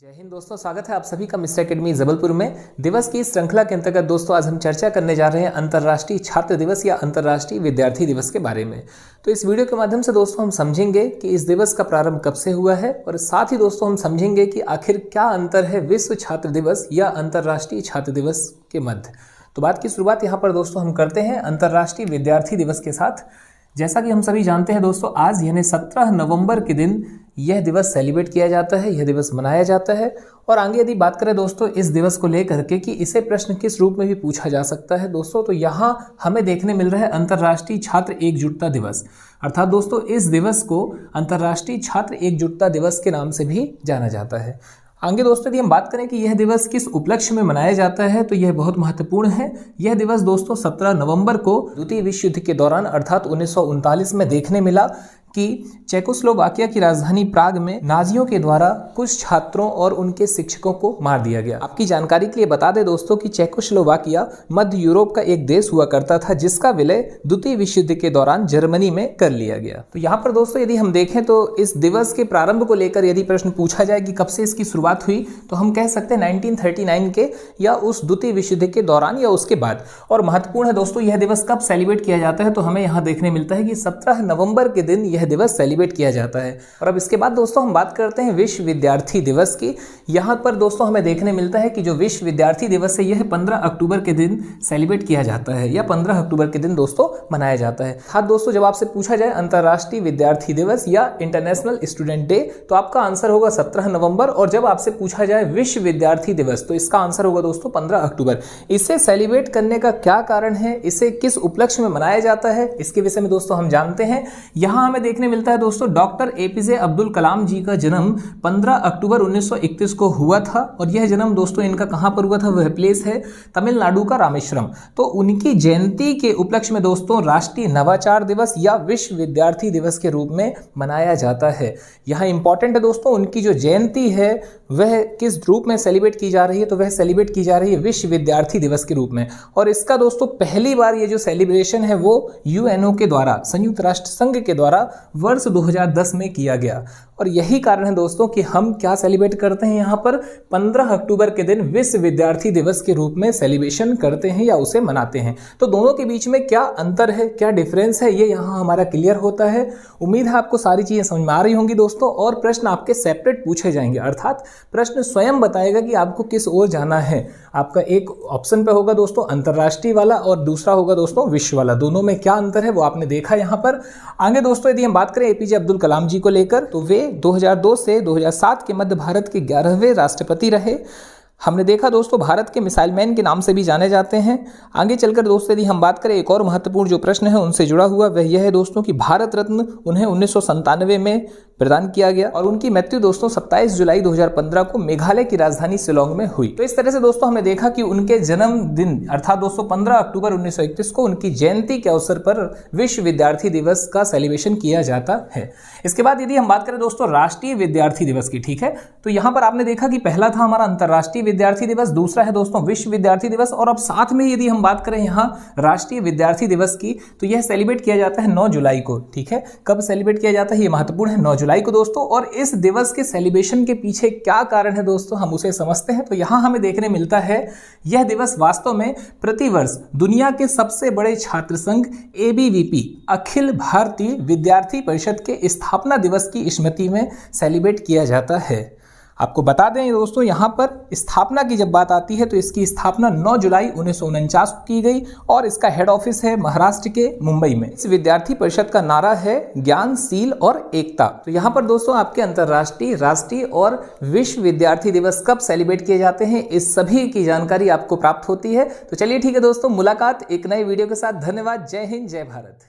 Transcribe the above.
जय हिंद दोस्तों, स्वागत है आप सभी का मिस्टर एकेडमी जबलपुर में। दिवस की इस श्रृंखला के अंतर्गत दोस्तों आज हम चर्चा करने जा रहे हैं अंतर्राष्ट्रीय छात्र दिवस या अंतर्राष्ट्रीय विद्यार्थी दिवस के बारे में। तो इस वीडियो के माध्यम से दोस्तों हम समझेंगे कि इस दिवस का प्रारंभ कब से हुआ है और साथ ही दोस्तों हम समझेंगे कि आखिर क्या अंतर है विश्व छात्र दिवस या अंतर्राष्ट्रीय छात्र दिवस के मध्य। तो बात की शुरुआत यहाँ पर दोस्तों हम करते हैं अंतर्राष्ट्रीय विद्यार्थी दिवस के साथ। जैसा कि हम सभी जानते हैं दोस्तों, आज यानी 17 नवंबर के दिन यह दिवस सेलिब्रेट किया जाता है, यह दिवस मनाया जाता है। और आगे यदि बात करें दोस्तों इस दिवस को लेकर के कि इसे प्रश्न किस रूप में भी पूछा जा सकता है दोस्तों, तो यहाँ हमें देखने मिल रहा है अंतर्राष्ट्रीय छात्र एकजुटता दिवस। अर्थात दोस्तों इस दिवस को अंतर्राष्ट्रीय छात्र एकजुटता दिवस के नाम से भी जाना जाता है। आगे दोस्तों यदि हम बात करें कि यह दिवस किस उपलक्ष्य में मनाया जाता है तो यह बहुत महत्वपूर्ण है। यह दिवस दोस्तों 17 नवंबर को द्वितीय विश्व युद्ध के दौरान अर्थात 1939 में देखने मिला कि चेकोस्लोवाकिया की राजधानी प्राग में नाजियों के द्वारा कुछ छात्रों और उनके शिक्षकों को मार दिया गया। आपकी जानकारी के लिए बता दें दोस्तों कि चेकोस्लोवाकिया मध्य यूरोप का एक देश हुआ करता था जिसका विलय द्वितीय विश्व युद्ध के दौरान जर्मनी में कर लिया गया। तो यहाँ पर दोस्तों यदि हम देखें तो इस दिवस के प्रारंभ को लेकर यदि प्रश्न पूछा जाए कि कब से इसकी शुरुआत हुई तो हम कह सकते हैं 1939 के या उस द्वितीय विश्व युद्ध के दौरान या उसके बाद। और महत्वपूर्ण है दोस्तों यह दिवस कब सेलिब्रेट किया जाता है तो हमें यहाँ देखने मिलता है कि 17 नवंबर के दिन यह दिवस सेलिब्रेट किया जाता है। और अब इसके बाद दोस्तों हम बात करते हैं विश्व विद्यार्थी दिवस की। यहाँ पर दोस्तों हमें देखने मिलता है कि जो विश्व विद्यार्थी दिवस है यह 15 अक्टूबर के दिन सेलिब्रेट किया जाता है या 15 अक्टूबर के दिन दोस्तों मनाया जाता है। हाँ दोस्तों, जब आपसे पूछा जाए अंतर्राष्ट्रीय विद्यार्थी दिवस या इंटरनेशनल स्टूडेंट डे तो आपका आंसर होगा 17 नवंबर। और जब आपसे पूछा जाए विश्व विद्यार्थी दिवस तो इसका आंसर होगा दोस्तों 15 अक्टूबर। इसे सेलिब्रेट करने का क्या कारण है, इसे किस उपलक्ष्य में मनाया जाता है, इसके विषय में दोस्तों हम जानते हैं। यहाँ हमें देखने मिलता है दोस्तों डॉक्टर एपीजे अब्दुल कलाम जी का जन्म 15 अक्टूबर 1931 को हुआ था। और यह जन्म दोस्तों इनका कहां पर हुआ था, वह प्लेस है तमिलनाडु का रामेश्वरम। तो उनकी जयंती के उपलक्ष्य में दोस्तों राष्ट्रीय नवाचार दिवस या विश्व विद्यार्थी दिवस के रूप में मनाया जाता है। यहाँ इंपॉर्टेंट है दोस्तों उनकी जो जयंती है वह किस रूप में सेलिब्रेट की जा रही है, तो वह सेलिब्रेट की जा रही है विश्व विद्यार्थी दिवस के रूप में। और इसका दोस्तों पहली बार ये जो सेलिब्रेशन है वो यूएनओ के द्वारा, संयुक्त राष्ट्र संघ के द्वारा वर्ष 2010 में किया गया। और यही कारण है दोस्तों कि हम क्या सेलिब्रेट करते हैं, यहाँ पर 15 अक्टूबर के दिन विश्व विद्यार्थी दिवस के रूप में सेलिब्रेशन करते हैं या उसे मनाते हैं। तो दोनों के बीच में क्या अंतर है, क्या डिफरेंस है, ये यहाँ हमारा क्लियर होता है। उम्मीद है आपको सारी चीजें समझ में आ रही होंगी दोस्तों। और प्रश्न आपके सेपरेट पूछे जाएंगे, अर्थात प्रश्न स्वयं बताएगा कि आपको किस ओर जाना है। आपका एक ऑप्शन पे होगा दोस्तों अंतर्राष्ट्रीय वाला और दूसरा होगा दोस्तों विश्व वाला। दोनों में क्या अंतर है वो आपने देखा यहाँ पर। आगे दोस्तों यदि हम बात करें एपीजे अब्दुल कलाम जी को लेकर तो वे 2002 से 2007 के मध्य भारत के 11वें राष्ट्रपति रहे। हमने देखा दोस्तों भारत के मिसाइल मैन के नाम से भी जाने जाते हैं। आगे चलकर दोस्तों यदि हम बात करें एक और महत्वपूर्ण जो प्रश्न है उनसे जुड़ा हुआ वह यह है दोस्तों कि भारत रत्न उन्हें 1997 में प्रदान किया गया और उनकी मृत्यु दोस्तों 27 जुलाई 2015 को मेघालय की राजधानी शिलोंग में हुई। तो इस तरह से दोस्तों हमने देखा कि उनके जन्मदिन अर्थात दोस्तों 15 अक्टूबर 1931 को उनकी जयंती के अवसर पर विश्व विद्यार्थी दिवस का सेलिब्रेशन किया जाता है। इसके बाद यदि हम बात करें दोस्तों राष्ट्रीय विद्यार्थी दिवस की, ठीक है, तो यहाँ पर आपने देखा कि पहला था हमारा अंतर्राष्ट्रीय विद्यार्थी दिवस, दूसरा है दोस्तों विश्व विद्यार्थी दिवस। और अब साथ में यदि हम बात करें यहाँ राष्ट्रीय विद्यार्थी दिवस की तो यह सेलिब्रेट किया जाता है 9 जुलाई को। ठीक है, कब सेलिब्रेट किया जाता है ये महत्वपूर्ण है, 9 जुलाई को दोस्तों। और इस दिवस के सेलिब्रेशन के पीछे क्या कारण है दोस्तों हम उसे समझते हैं। तो यहां हमें देखने मिलता है यह दिवस वास्तव में प्रतिवर्ष दुनिया के सबसे बड़े छात्र संघ एबीवीपी अखिल भारतीय विद्यार्थी परिषद के स्थापना दिवस की स्मृति में सेलिब्रेट किया जाता है। आपको बता दें दोस्तों यहाँ पर स्थापना की जब बात आती है तो इसकी स्थापना 9 जुलाई 1949 को की गई और इसका हेड ऑफिस है महाराष्ट्र के मुंबई में। इस विद्यार्थी परिषद का नारा है ज्ञान, सील और एकता। तो यहाँ पर दोस्तों आपके अंतर्राष्ट्रीय, राष्ट्रीय और विश्व विद्यार्थी दिवस कब सेलिब्रेट किए जाते हैं इस सभी की जानकारी आपको प्राप्त होती है। तो चलिए ठीक है दोस्तों, मुलाकात एक नए वीडियो के साथ। धन्यवाद। जय हिंद, जय भारत।